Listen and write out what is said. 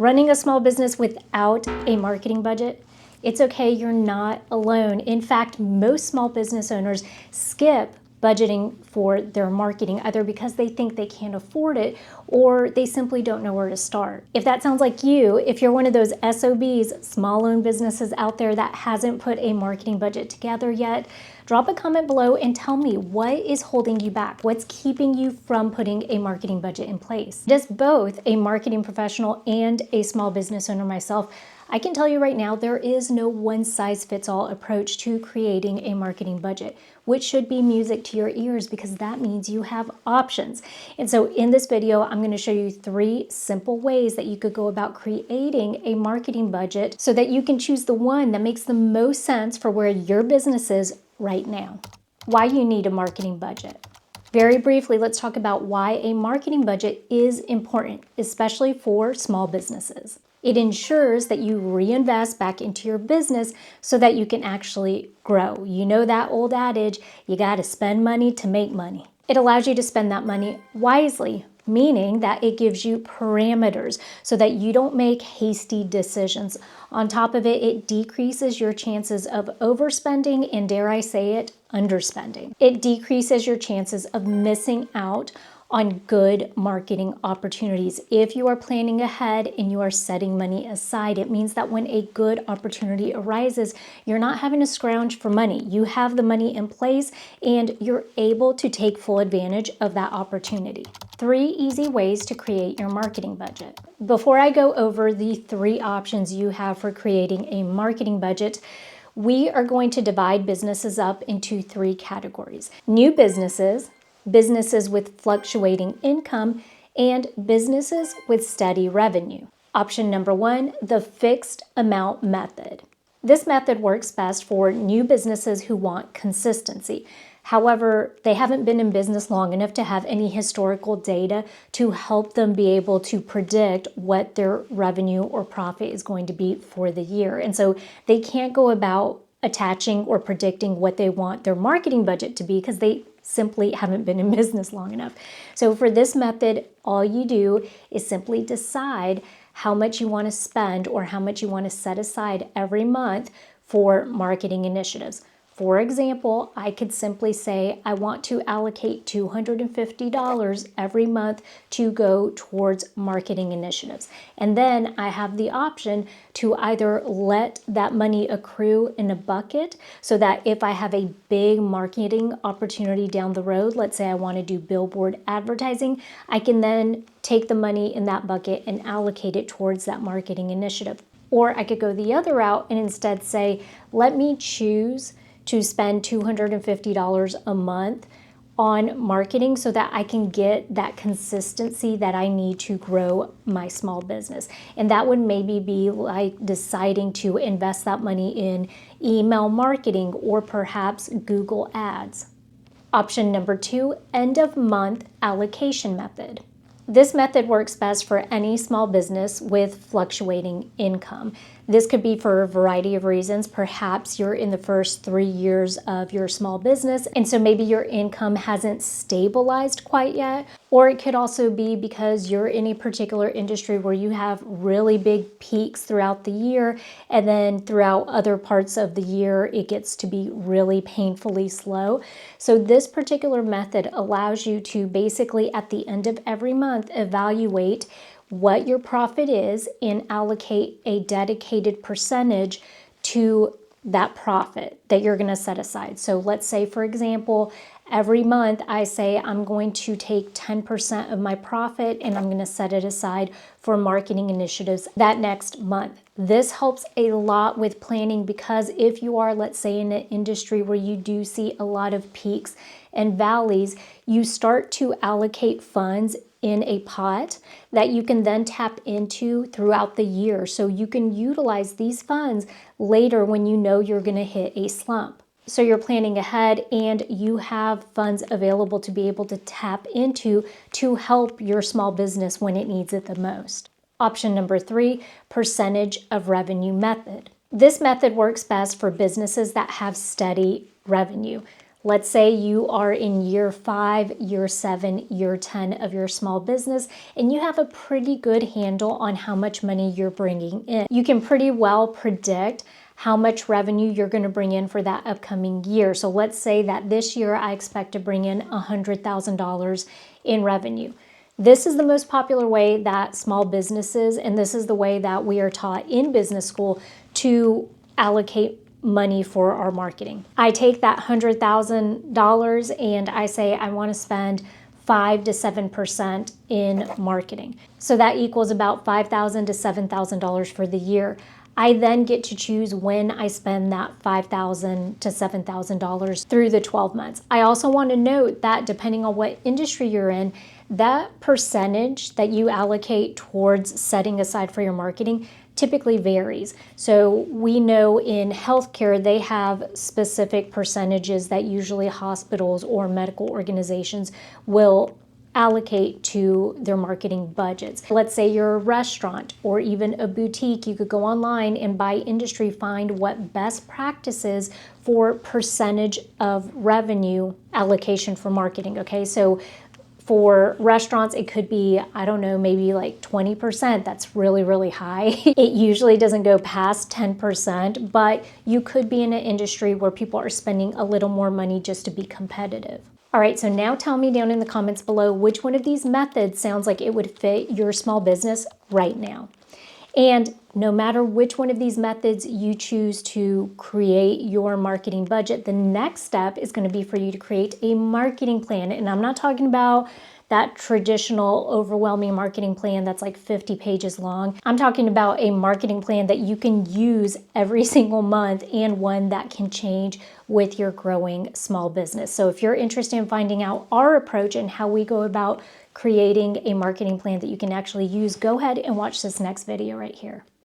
Running a small business without a marketing budget, it's okay, you're not alone. In fact, most small business owners skip budgeting for their marketing, either because they think they can't afford it or they simply don't know where to start. If that sounds like you, if you're one of those SOBs, small-owned businesses out there that hasn't put a marketing budget together yet, drop a comment below and tell me what is holding you back. What's keeping you from putting a marketing budget in place? As both a marketing professional and a small business owner myself, I can tell you right now, there is no one-size-fits-all approach to creating a marketing budget, which should be music to your ears because that means you have options. And so in this video, I'm going to show you 3 simple ways that you could go about creating a marketing budget so that you can choose the one that makes the most sense for where your business is right now. Why you need a marketing budget. Very briefly, let's talk about why a marketing budget is important, especially for small businesses. It ensures that you reinvest back into your business so that you can actually grow. You know that old adage, you got to spend money to make money. It allows you to spend that money wisely, meaning that it gives you parameters so that you don't make hasty decisions. On top of it, it decreases your chances of overspending and, dare I say it, underspending. It decreases your chances of missing out on good marketing opportunities. If you are planning ahead and you are setting money aside, it means that when a good opportunity arises, you're not having to scrounge for money. You have the money in place and you're able to take full advantage of that opportunity. 3 easy ways to create your marketing budget. Before I go over the 3 options you have for creating a marketing budget, we are going to divide businesses up into 3 categories. New businesses, businesses with fluctuating income, and businesses with steady revenue. Option number 1, the fixed amount method. This method works best for new businesses who want consistency. However, they haven't been in business long enough to have any historical data to help them be able to predict what their revenue or profit is going to be for the year. And so they can't go about attaching or predicting what they want their marketing budget to be because they simply haven't been in business long enough. So for this method, all you do is simply decide how much you want to spend or how much you want to set aside every month for marketing initiatives. For example, I could simply say I want to allocate $250 every month to go towards marketing initiatives. And then I have the option to either let that money accrue in a bucket so that if I have a big marketing opportunity down the road, let's say I want to do billboard advertising, I can then take the money in that bucket and allocate it towards that marketing initiative. Or I could go the other route and instead say, let me choose to spend $250 a month on marketing so that I can get that consistency that I need to grow my small business. And that would maybe be like deciding to invest that money in email marketing or perhaps Google Ads. Option number 2, end of month allocation method. This method works best for any small business with fluctuating income. This could be for a variety of reasons. Perhaps you're in the first 3 years of your small business, and so maybe your income hasn't stabilized quite yet. Or it could also be because you're in a particular industry where you have really big peaks throughout the year, and then throughout other parts of the year, it gets to be really painfully slow. So this particular method allows you to basically at the end of every month evaluate what your profit is and allocate a dedicated percentage to that profit that you're going to set aside. So let's say, for example, every month I say I'm going to take 10% of my profit and I'm going to set it aside for marketing initiatives that next month. This helps a lot with planning because if you are, let's say, in an industry where you do see a lot of peaks and valleys, you start to allocate funds in a pot that you can then tap into throughout the year. So you can utilize these funds later when you know you're going to hit a slump. So you're planning ahead and you have funds available to be able to tap into to help your small business when it needs it the most. Option number 3, percentage of revenue method. This method works best for businesses that have steady revenue. Let's say you are in year 5, year 7, year 10 of your small business, and you have a pretty good handle on how much money you're bringing in. You can pretty well predict how much revenue you're going to bring in for that upcoming year. So let's say that this year I expect to bring in $100,000 in revenue. This is the most popular way that small businesses, and this is the way that we are taught in business school, to allocate money for our marketing. I take that $100,000 and I say I want to spend 5 to 7% in marketing. So that equals about $5,000 to $7,000 for the year. I then get to choose when I spend that $5,000 to $7,000 through the 12 months. I also want to note that depending on what industry you're in, that percentage that you allocate towards setting aside for your marketing typically varies. So we know in healthcare, they have specific percentages that usually hospitals or medical organizations will allocate to their marketing budgets. Let's say you're a restaurant or even a boutique. You could go online and by industry find what best practices for percentage of revenue allocation for marketing. Okay, so for restaurants, it could be, I don't know, maybe like 20%. That's really, really high. It usually doesn't go past 10%, but you could be in an industry where people are spending a little more money just to be competitive. All right, so now tell me down in the comments below which one of these methods sounds like it would fit your small business right now. And no matter which one of these methods you choose to create your marketing budget, the next step is going to be for you to create a marketing plan. And I'm not talking about that traditional overwhelming marketing plan that's like 50 pages long. I'm talking about a marketing plan that you can use every single month and one that can change with your growing small business. So if you're interested in finding out our approach and how we go about creating a marketing plan that you can actually use, go ahead and watch this next video right here.